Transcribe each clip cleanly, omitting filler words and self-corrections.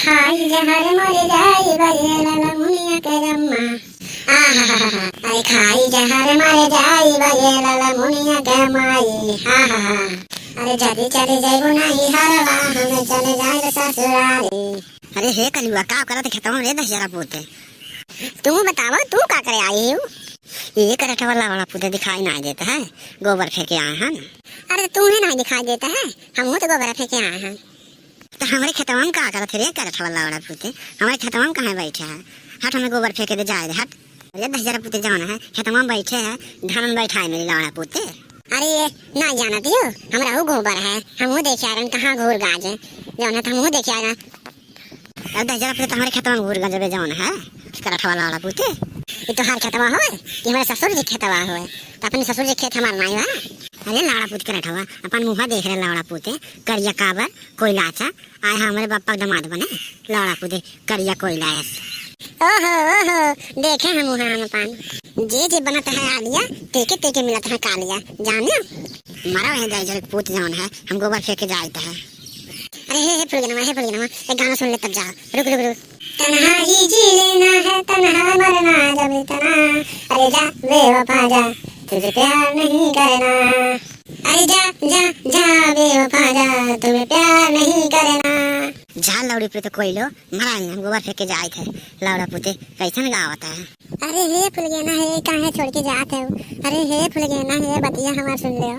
खाई जहर मर जाई बजेला मुनिया के रम्मा। अरे खाई जहर मर जाई बजेला मुनिया के माई। अरे जल्दी चले जाइबो नहीं हरवा हमें चले जाए ससुरारी। अरे हे कलुआ का करत खेतवा में दस जरा पोते। तू बतावा तू का करे आई हो? ये करठ वाला पुते दिखाई नहीं देता है, गोबर फेंके आए हैं। अरे तुम्हें नहीं दिखाई देता है, हम तो गोबर फेंके आए हैं। तो हमारे खेतवा में का करत रे करठ वाला पुते? हमारे खेतवा में कहाँ बैठे है? हट हमें गोबर फेंके दे जाए हट। ये दस जरा पुते जाना है खेतवा में बैठे है, धान में बैठा है मेरी लाड़ा पुते। अरे ये ना जाना दियो, हमारा वो गोबर है, हम वो देखे आ रहे कहाँ घूर गाज है जाना है, हम वो देखे आ रहे। अब दस जरा पुते हमारे खेतवा में घूर गाज जाना है करठ वाला पुते। ये तो हर खेतवा हो कि हमारे ससुर जी खेतवा हो, तो अपने ससुर जी खेत हमारा नहीं है। अरे लाड़ा पुत करठ हुआ अपन मुँह देख रहे लाड़ा पुते करिया काबर कोयला अच्छा आए हमारे बापा दमाद बने लाड़ा पुते करिया कोयला। ओहो ओहो देखे हम मुहान पान जे जे बनत है आलिया तेके तेके मिलत है कालिया जाने मारा वही जाए जरे पूत जान है हम गोबर फेंके जाता है। अरे हे फुलगनवा एक गाना सुन ले तब जाओ। रुक रुक रुक। तन्हा ही जी लेना है तन्हा मरना जब तना। अरे जा बेवफा जा तुझे प्यार नहीं करना। अरे जा जा जा बेवफा जा तुम्हें प्यार नहीं करना। जा लौड़ी पुते कोयलो मारा हम गोबर फेंके जाए थे लौड़ा पुते कैसे गावता है। अरे हे फुलगेना है कहाँ छोड़ के जाते हो? अरे हे फुलगेना है बतिया हमार सुन ले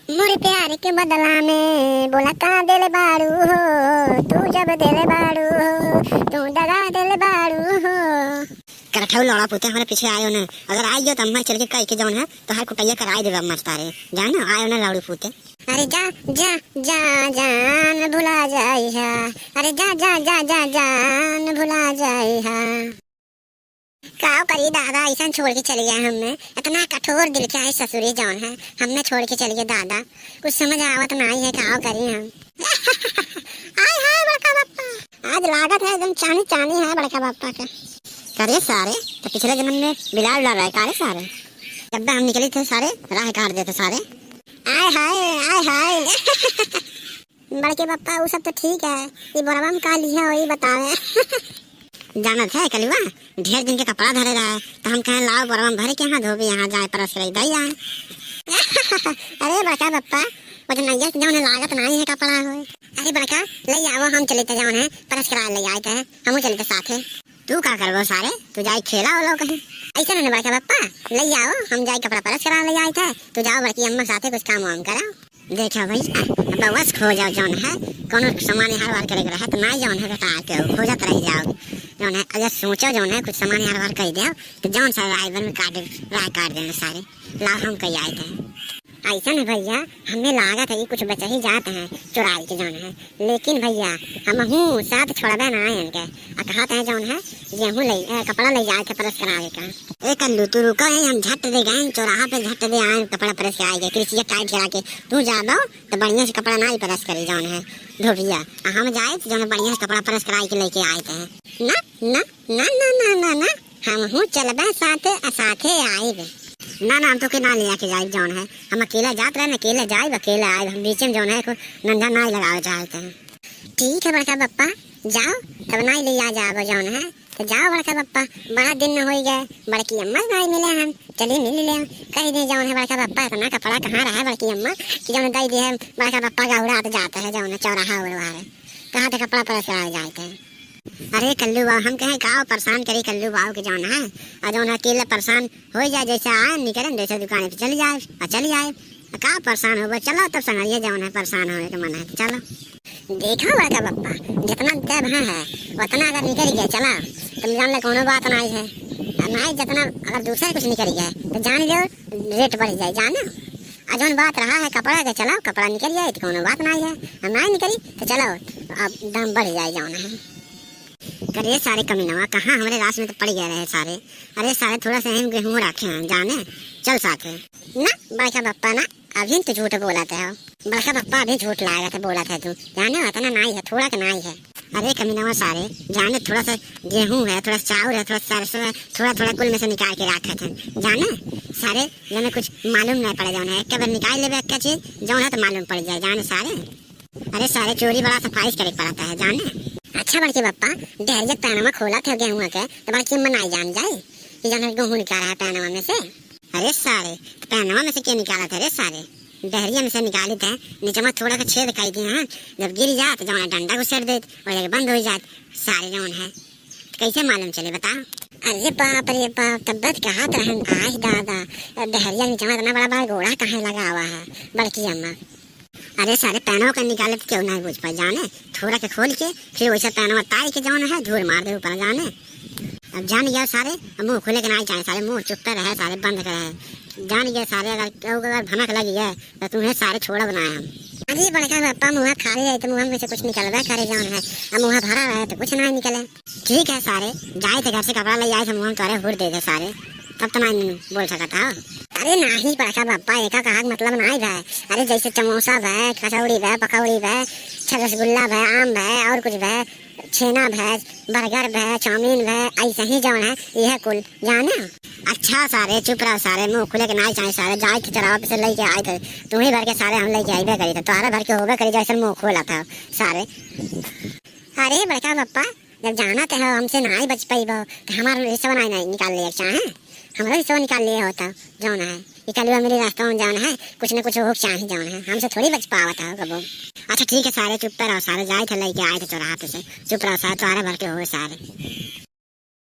मोरे प्यार के बदला में बोला कहाँ दिल बारू हो तू जब दिल बारू हो तू दगा दिल बारू हो। करठौ लौड़ा पुते हमारे पीछे आयो ना, अगर आइयो तो हम चल के कह के जाऊन है तो हर कुटैया कराई देगा मस्तारे जानो आयो ना लौड़ी पुते। अरे जा जा जा जान भुला जाई हा। अरे जा जा जा जा जान भुला जाई हा। काव करी दादा ऐसा छोड़ के चले गए हमें, इतना कठोर दिल के है ससुरी जौन है हमने छोड़ के चले गए दादा, कुछ समझ आवत नहीं है काव करी हम। आय हाय बड़का बाप्पा आज लागत है एकदम चानी चानी है बड़का बाप्पा का। करे सारे तो पिछले जन्म में बिलाल डाल रहा है कारे सारे जब हम निकले थे सारे राह काट देते सारे। आय हाय आय हाय। बड़के बाप्पा वो सब तो ठीक है, ये बड़वा में का लिया वही बतावे। जाना था कलुआ ढेर दिन के कपड़ा धरे रहा है तो हम कहें लाओ बरवा भरे के यहाँ धोबी यहाँ जाए परस रही दई आए। अरे बड़का बप्पा वो तो नैया जाओ लागत नहीं है कपड़ा हो। अरे बड़का ले आओ हम चले जाओ है परस करा ले आए थे हम चलते साथ है। तू का करबो सारे तू जाए खेला वो लोग ऐसा नहीं बड़का बप्पा ले आओ हम जाए कपड़ा परस करा ले आए थे तो जाओ बड़की अम्मा साथे कुछ काम वाम कराओ। देखो भाई बस खो जाओ जौन है कोनो सामान हर बार करे रहा तो ना जौन है बेटा के खोजत रह जाओ जौन है अगर सोचो जौन है कुछ सामान हर बार कह दे तो जौन सा राइबर में काट देने सारे लाभ हम कही आए थे। ऐसा नहीं भैया हमें लागत है कि कुछ बचा ही जाते हैं चुराई के जौन है, लेकिन भैया हम हूँ साथ छोड़बे ना है इनके और कहते हैं जौन है गेहूँ ले कपड़ा ले जाए थे परस करावे का। एक कल्लू तू रुका है हम झट दे गए चौराहा पे झट दे आए कपड़ा परस के आएंगे कृषि टाइट करा के तू जा दो तो बढ़िया से कपड़ा ना ही परस करे जौन है धोबिया हम जाए तो जौन बढ़िया से कपड़ा परस करा के लेके आए थे। ना ना ना ना ना ना ना हम हूँ चलबे साथे साथे आए ना ना हम तो के ना ले जाके जाए जौन है हम अकेला जात रहे अकेले जाए अकेले आए हम बीच में जौन है को नंदा ना लगावे चाहते हैं। ठीक है बड़का बप्पा जाओ तब ना ले आ जाओ जौन है तो जाओ बड़का बप्पा बड़ा दिन न हो गए बड़की अम्मा नहीं मिले हम चलिए मिल ले कह दे जौन है बड़का बप्पा इतना कपड़ा कहाँ रहा है बड़की अम्मा कि जौन दे दी है बड़का बप्पा का उड़ा जाता है जौन चौराहा उड़वा है कहाँ तक कपड़ा परस कराए जाते हैं। अरे कल्लू बाबू हम कहें गाँव परेशान करी कल्लू बाबू के जौन है और जौन अकेले परेशान हो जाए जैसे आए निकले जैसे दुकान पे चल जाए और चल जाए का परेशान हो चलो तब संगरिया जौन है परेशान होने का मन है तो चलो। देखो बड़का बप्पा जितना देव है उतना अगर निकल गया चला तुम जान ले कोनो बात नहीं है नहीं जितना अगर दूसरे कुछ निकल गया तो जान लो रेट बढ़ जाए जाना और जौन बात रहा है कपड़ा के चलाओ कपड़ा निकल जाए तो कोनो बात नहीं है और नहीं निकली तो चलो अब दाम बढ़ जाए जौन है। करे सारे कमीनवा कहाँ हमारे रास में तो पड़ गए रहे सारे। अरे सारे थोड़ा सा हम गेहूँ रखे हैं जाने चल साथ ना बड़का बप्पा ना अभी तो झूठ बोला था बड़का बप्पा अभी झूठ लाया था बोला था तू जाने इतना नहीं है थोड़ा का नहीं है। अरे कमीनवा सारे जाने थोड़ा सा गेहूँ है थोड़ा चावल है थोड़ा सरसों है थोड़ा थोड़ा कुल में से निकाल के रखे थे जाने सारे जब कुछ मालूम नहीं पड़े जौन है कब निकाल ले क्या चीज जौन है तो मालूम पड़ जाए जाने सारे। अरे सारे चोरी बड़ा सफाई करे पड़ता है जाने अच्छा बड़के पप्पा, डहरिया पैनमा खोला था गेहूं के तो बड़के मनाई जान जाए कि जान गेहूं निकाला है पैनमा में से। अरे सारे पैनमा में से क्या निकाला था रे सारे? डहरिया में से निकाले थे, नीचे में थोड़ा सा छेद कर दिए हैं, जब गिर जाए तो जौन डंडा को सर दे और जगह बंद हो जाए सारे जौन है। कैसे मालूम चले बताओ? अरे बाप रे बाप, तब्बत कहा रहन आज दादा, डहरिया नीचे में इतना बड़ा बड़ा घोड़ा कहाँ लगा हुआ है बड़की अम्मा? अरे सारे पैनों का निकाले तो क्यों नहीं बुझ पाए जाने, थोड़ा के खोल के फिर वैसे पैनों तार के जौन है धूल मार दे ऊपर जाने। अब जान गया सारे, मुंह खुले के नहीं चाहिए सारे, मुंह चुप रहे सारे, बंद करे जान गया सारे। अगर भनक लगी है तो तुम्हें सारे छोड़ा बनाए हम। अरे बड़का पापा मुँह खाली रहे तो मुँह में से कुछ निकलवा करे जौन है, अब मुँह भरा रहे तो कुछ नहीं निकले। ठीक है सारे, जाए थे घर से कपड़ा ले आए थे, मुँह तोरे हुर दे दे सारे, तब तो मैं बोल सका था। अरे नहीं बड़का पापा, एक कहा मतलब नहीं भाई। अरे जैसे समोसा भाई, कचौड़ी भाई, पकौड़ी भाई, रसगुल्ला भाई, आम भाई और कुछ भाई, छेना भाई, बर्गर भाई, चाउमीन भाई, ऐसे ही जौन है यह कुल जाने। अच्छा सारे चुप रहो सारे, मुँह खुले के नहीं चाहिए सारे, जाए थे चराव से लेके आए थे तुम्हें भर के सारे, हम लेके आए करी थे तुम्हारा भर के होबे करी जैसे मुँह खोला था सारे। अरे बड़का पप्पा, जब जाना तो हमसे नहीं बच पाई वो, हमारा रिश्ता नहीं निकाल लिया चाहे, हमारा रिश्ता निकाल लिया होता जौन है ये कल मेरे रास्ता में जौन है कुछ न कुछ हो चाहे जौन है, हमसे थोड़ी बच पावा था कबो। अच्छा ठीक है सारे चुप रहो सारे, जाए थे लेके आए थे चौराहा पे से, चुप रहो सारे, तुम्हारे भर के हो सारे।